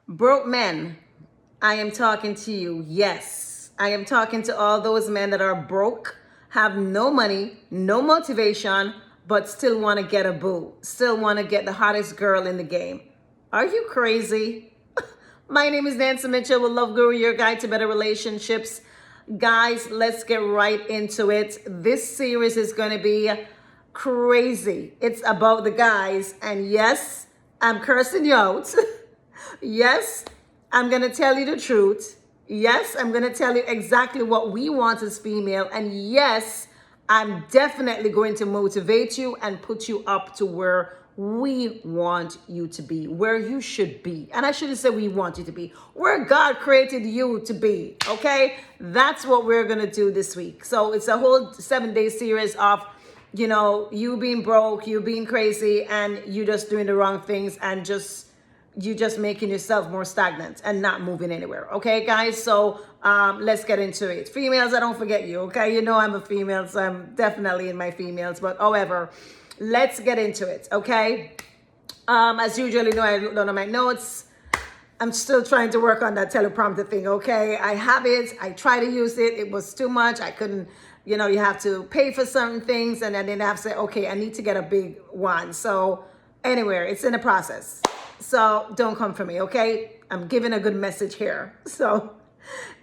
Broke men, I am talking to you. Yes, I am talking to all those men that are broke, have no money, no motivation, but still want to get a boo, still want to get the hottest girl in the game. Are you crazy? My name is Nancy Mitchell with Love Guru, your guide to better relationships. Guys, let's get right into it. This series is going to be crazy. It's about the guys, and yes, I'm cursing you out. Yes, I'm going to tell you the truth. Yes, I'm going to tell you exactly what we want as female. And yes, I'm definitely going to motivate you and put you up to where we want you to be, where you should be. And I shouldn't say we want you to be, where God created you to be. Okay? That's what we're going to do this week. So it's a whole 7-day series of, you being broke, you being crazy, and you just doing the wrong things and you just making yourself more stagnant and not moving anywhere. Okay, guys? So let's get into it. Females, I don't forget you. Okay, you know I'm a female, so I'm definitely in my females. But however, let's get into it. Okay. As usual, I don't know my notes. I'm still trying to work on that teleprompter thing. Okay, I have it. I try to use it. It was too much. I couldn't. You have to pay for certain things, and then I have to say, okay, I need to get a big one. So anyway, it's in the process. So don't come for me, okay? I'm giving a good message here. So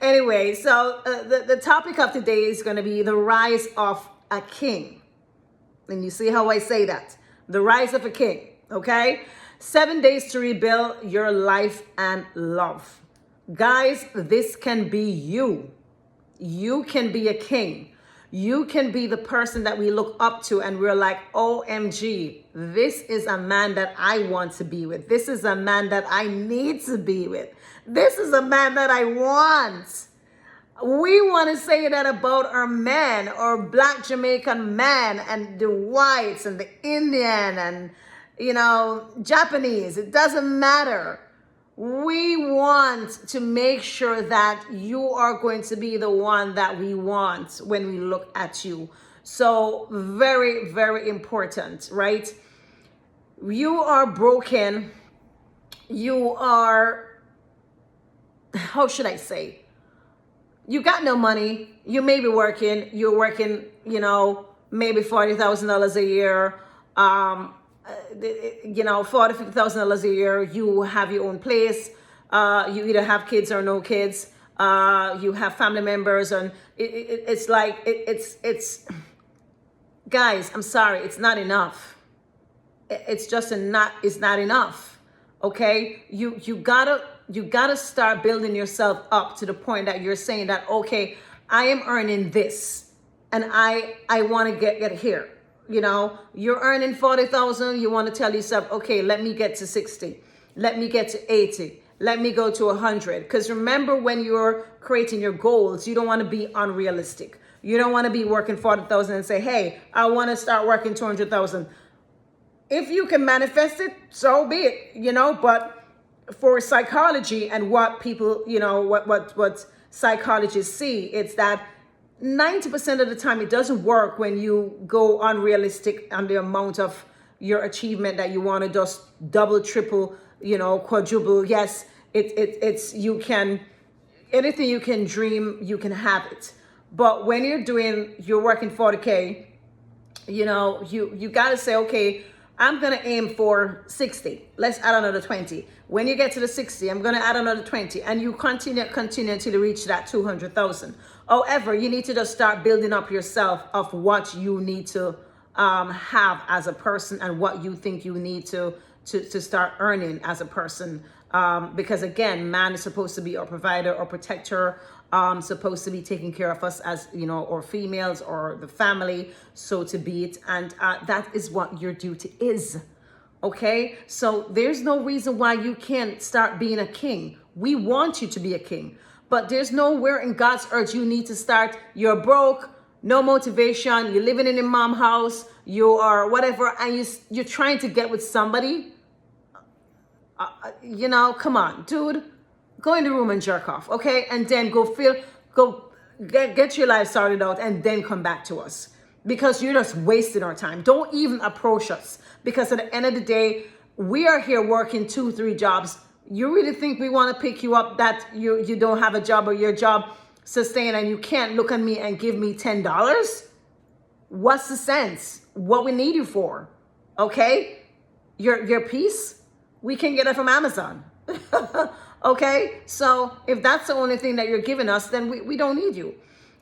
anyway, the topic of today is going to be the rise of a king. And you see how I say that? The rise of a king, okay? 7 days to rebuild your life and love. Guys, this can be you. You can be a king. You can be the person that we look up to and we're like, OMG, this is a man that I want to be with. This is a man that I need to be with. This is a man that I want. We want to say that about our men, or Black Jamaican man, and the whites and the Indian and, Japanese. It doesn't matter. We want to make sure that you are going to be the one that we want when we look at you. So very, very important, right? You are broken. You are, how should I say? You got no money. You may be working. You're working, maybe $40,000 a year. $40,000-$50,000 a year. You have your own place. You either have kids or no kids. You have family members, and it's guys, I'm sorry, it's not enough. It's not enough. Okay, you gotta start building yourself up to the point that you're saying that, okay, I am earning this, and I want to get here. You're earning 40,000. You want to tell yourself, okay, let me get to 60. Let me get to 80. Let me go to 100. Because remember, when you're creating your goals, you don't want to be unrealistic. You don't want to be working 40,000 and say, hey, I want to start working 200,000. If you can manifest it, so be it, but for psychology and what people, what psychologists see, it's that 90% of the time it doesn't work when you go unrealistic on the amount of your achievement that you want to just double, triple, quadruple. Yes, it's you can, anything you can dream, you can have it. But when you're working 40K, you got to say, okay, I'm going to aim for 60. Let's add another 20. When you get to the 60, I'm going to add another 20. And you continue until you reach that 200,000. However, you need to just start building up yourself of what you need to have as a person and what you think you need to start earning as a person. Because again, man is supposed to be our provider or protector, supposed to be taking care of us as, or females or the family, so to be it. And that is what your duty is. Okay? So there's no reason why you can't start being a king. We want you to be a king. But there's nowhere in God's earth you need to start. You're broke, no motivation, you're living in your mom's house, you are whatever, and you're trying to get with somebody. Come on, dude. Go in the room and jerk off, okay? And then go get your life started out and then come back to us. Because you're just wasting our time. Don't even approach us. Because at the end of the day, we are here working 2-3 jobs You really think we want to pick you up that you don't have a job or your job sustained and you can't look at me and give me $10? What's the sense? What we need you for? Okay? Your piece? We can get it from Amazon. Okay? So if that's the only thing that you're giving us, then we don't need you.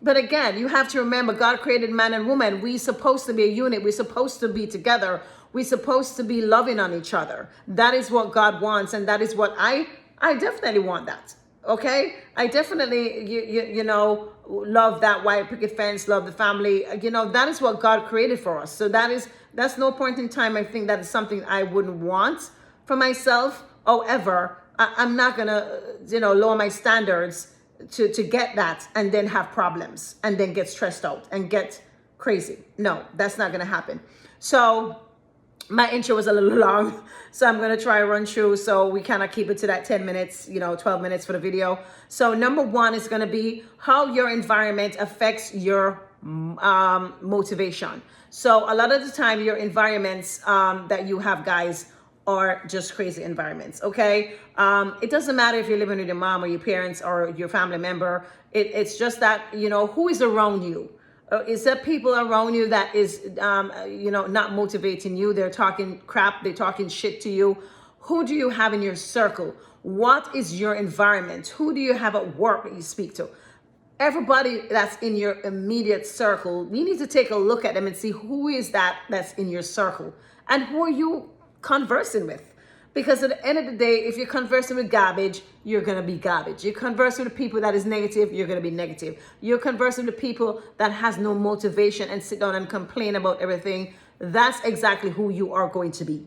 But again, you have to remember God created man and woman. We're supposed to be a unit. We're supposed to be together. We're supposed to be loving on each other. That is what God wants, and that is what I definitely want that. Okay? I definitely you know, love that white picket fence, love the family. You know, that is what God created for us. So that's no point in time I think that is something I wouldn't want for myself. However, I'm not gonna, you know, lower my standards to get that and then have problems and then get stressed out and get crazy. No, that's not gonna happen. So my intro was a little long, so I'm gonna try to run through so we kind of keep it to that 10 minutes, you know, 12 minutes for the video. So number one is gonna be how your environment affects your motivation. So a lot of the time your environments that you have, guys, are just crazy environments. Okay, it doesn't matter if you're living with your mom or your parents or your family member. It's just that, you know, who is around you. Is there people around you that is you know, not motivating you? They're talking crap, they're talking shit to you. Who do you have in your circle? What is your environment? Who do you have at work that you speak to? Everybody that's in your immediate circle, you need to take a look at them and see who is that's in your circle and who are you conversing with. Because at the end of the day, if you're conversing with garbage, you're going to be garbage. You're conversing with people that is negative, you're going to be negative. You're conversing with people that has no motivation and sit down and complain about everything. That's exactly who you are going to be.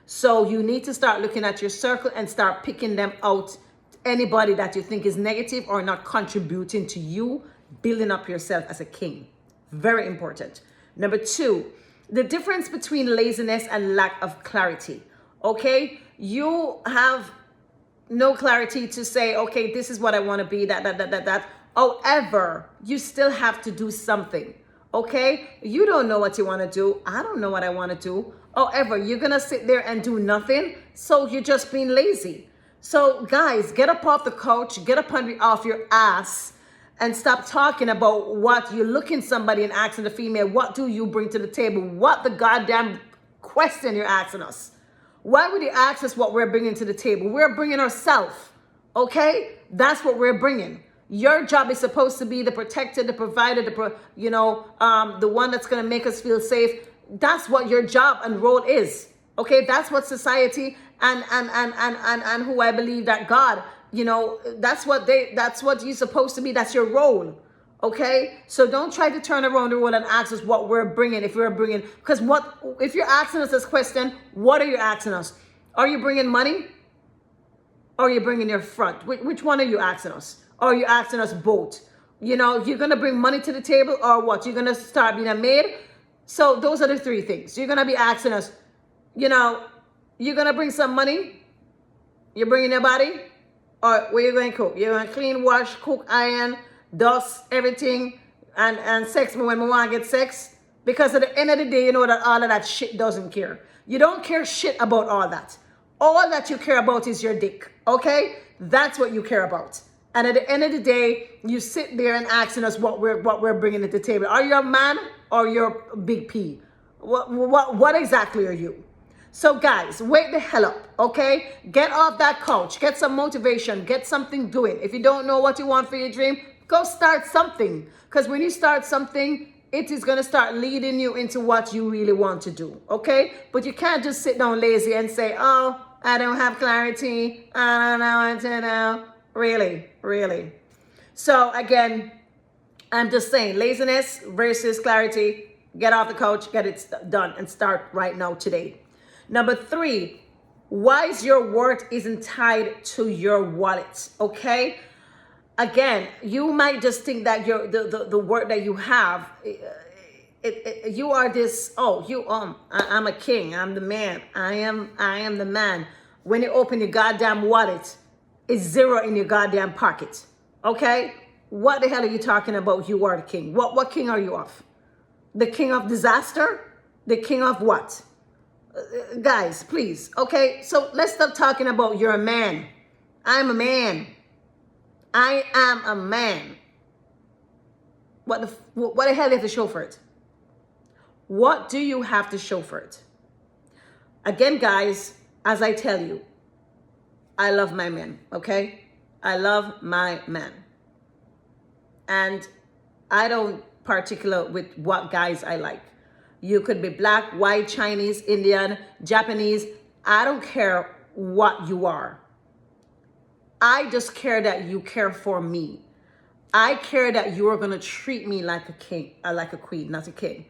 So you need to start looking at your circle and start picking them out. Anybody that you think is negative or not contributing to you building up yourself as a king. Very important. Number two, the difference between laziness and lack of clarity. Okay, you have no clarity to say, okay, this is what I want to be, that. However, you still have to do something. Okay, you don't know what you want to do. I don't know what I want to do. However, you're going to sit there and do nothing. So you're just being lazy. So guys, get up off the couch, get up off your ass and stop talking about what you're looking somebody and asking the female, what do you bring to the table? What the goddamn question you're asking us? Why would you ask us what we're bringing to the table? We're bringing ourselves, okay? That's what we're bringing. Your job is supposed to be the protector, the provider, the one that's going to make us feel safe. That's what your job and role is, okay? That's what society and who I believe that God, you know, that's what you're supposed to be. That's your role. Okay, so don't try to turn around the world and ask us what we're bringing. If we're bringing, because if you're asking us this question, what are you asking us? Are you bringing money? Or are you bringing your front? Which one are you asking us? Or are you asking us both? You know, you're gonna bring money to the table, or what? You're gonna start being a maid? So those are the three things. You're gonna be asking us, you know, you're gonna bring some money. You're bringing your body, or where you going to cook? You're gonna clean, wash, cook, iron, dust, everything, and sex me when we want to get sex. Because at the end of the day, you know that all of that shit doesn't care. You don't care shit about all that. All that you care about is your dick, okay? That's what you care about. And at the end of the day, you sit there and asking us what we're bringing to the table. Are you a man or you're a big P? What exactly are you? So guys, wake the hell up, okay? Get off that couch. Get some motivation. Get something doing. If you don't know what you want for your dream, go start something. Because when you start something, it is going to start leading you into what you really want to do, okay? But you can't just sit down lazy and say, oh, I don't have clarity. I don't know what to do. Really. So again, I'm just saying, laziness versus clarity. Get off the couch, get it done, and start right now today. Number three, why is your worth isn't tied to your wallet, okay? Again, you might just think that the work that you have, you are this, I'm a king, I'm the man, I am the man. When you open your goddamn wallet, it's zero in your goddamn pocket, okay? What the hell are you talking about? You are the king. What king are you of? The king of disaster? The king of what? Guys, please. Okay, so let's stop talking about you're a man. I'm a man. I am a man. What the hell do you have to show for it? What do you have to show for it? Again, guys, as I tell you, I love my men, okay? I love my men. And I don't particular with what guys I like. You could be black, white, Chinese, Indian, Japanese. I don't care what you are. I just care that you care for me. I care that you are going to treat me like a king, like a queen, not a king.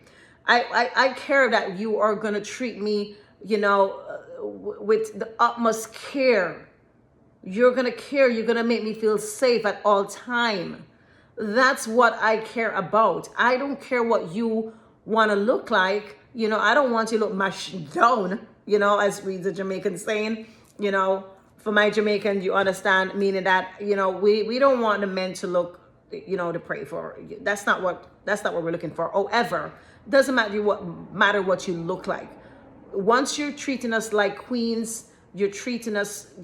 I care that you are going to treat me, with the utmost care. You're going to care. You're going to make me feel safe at all time. That's what I care about. I don't care what you want to look like. I don't want you to look mashed down, as we the Jamaicans saying, for my Jamaican, you understand, meaning that, we don't want the men to look, to pray for. That's not what we're looking for. However, doesn't matter what you look like. Once you're treating us like queens, you're treating us,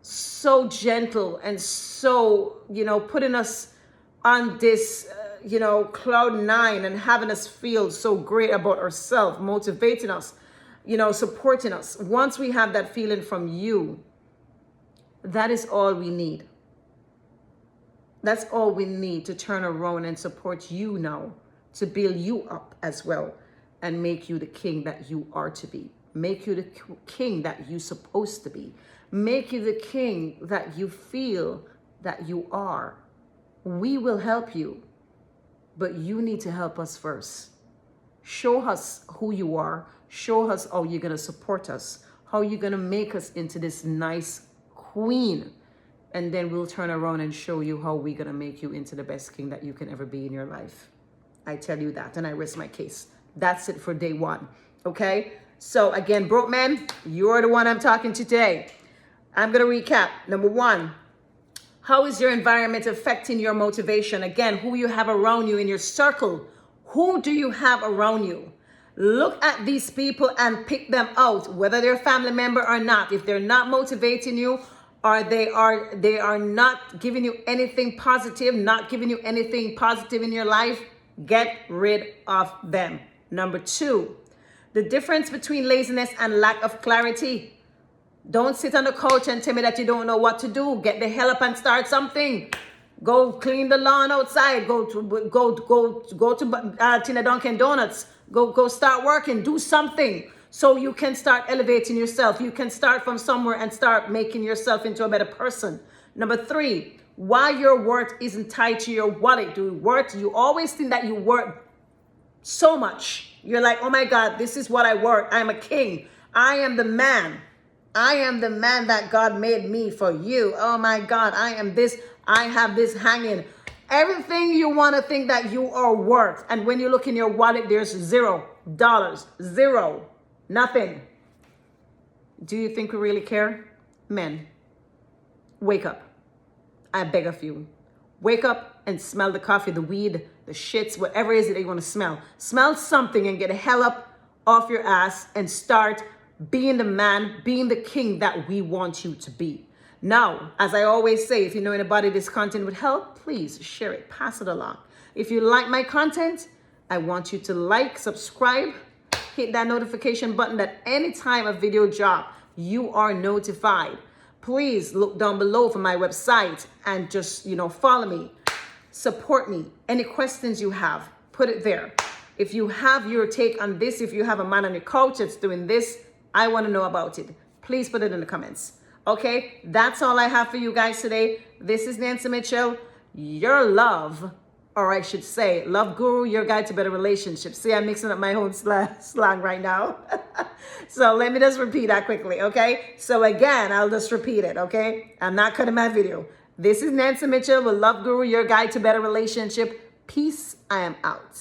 so gentle and so, putting us on this, cloud nine and having us feel so great about ourselves, motivating us, supporting us. Once we have that feeling from you, that is all we need. That's all we need to turn around and support you now, to build you up as well and make you the king that you are to be. Make you the king that you're supposed to be. Make you the king that you feel that you are. We will help you, but you need to help us first. Show us who you are. Show us how you're going to support us, how you're going to make us into this nice queen. And then we'll turn around and show you how we're going to make you into the best king that you can ever be in your life. I tell you that, and I rest my case. That's it for day one. Okay? So again, broke men, you're the one I'm talking to today. I'm going to recap. Number one, how is your environment affecting your motivation? Again, who you have around you in your circle. Who do you have around you? Look at these people and pick them out, whether they're a family member or not. If they're not motivating you, or they are not giving you anything positive, not giving you anything positive in your life, get rid of them. Number two, the difference between laziness and lack of clarity. Don't sit on the couch and tell me that you don't know what to do. Get the hell up and start something. Go clean the lawn outside. Go to Tina Dunkin' Donuts. Go start working. Do something so you can start elevating yourself. You can start from somewhere and start making yourself into a better person. Number three, why your worth isn't tied to your wallet. You always think that you worth so much. You're like, oh my God, this is what I worth. I'm a king. I am the man. I am the man that God made me for you. Oh my God, I am this. I have this hanging. Everything you want to think that you are worth. And when you look in your wallet, there's $0. Zero. Nothing. Do you think we really care? Men, wake up. I beg of you. Wake up and smell the coffee, the weed, the shits, whatever it is that you want to smell. Smell something and get the hell up off your ass and start being the man, being the king that we want you to be. Now, as I always say, if you know anybody this content would help, please share it, pass it along. If you like my content, I want you to like, subscribe, hit that notification button that anytime a video drop, you are notified. Please look down below for my website and just, follow me, support me. Any questions you have, put it there. If you have your take on this, if you have a man on your couch that's doing this, I want to know about it. Please put it in the comments. Okay, that's all I have for you guys today. This is Nancy Mitchell, your love, or I should say, love guru, your guide to better relationships. See, I'm mixing up my own slang right now. So let me just repeat that quickly, okay? So again, I'll just repeat it, okay? I'm not cutting my video. This is Nancy Mitchell, the love guru, your guide to better relationship. Peace, I am out.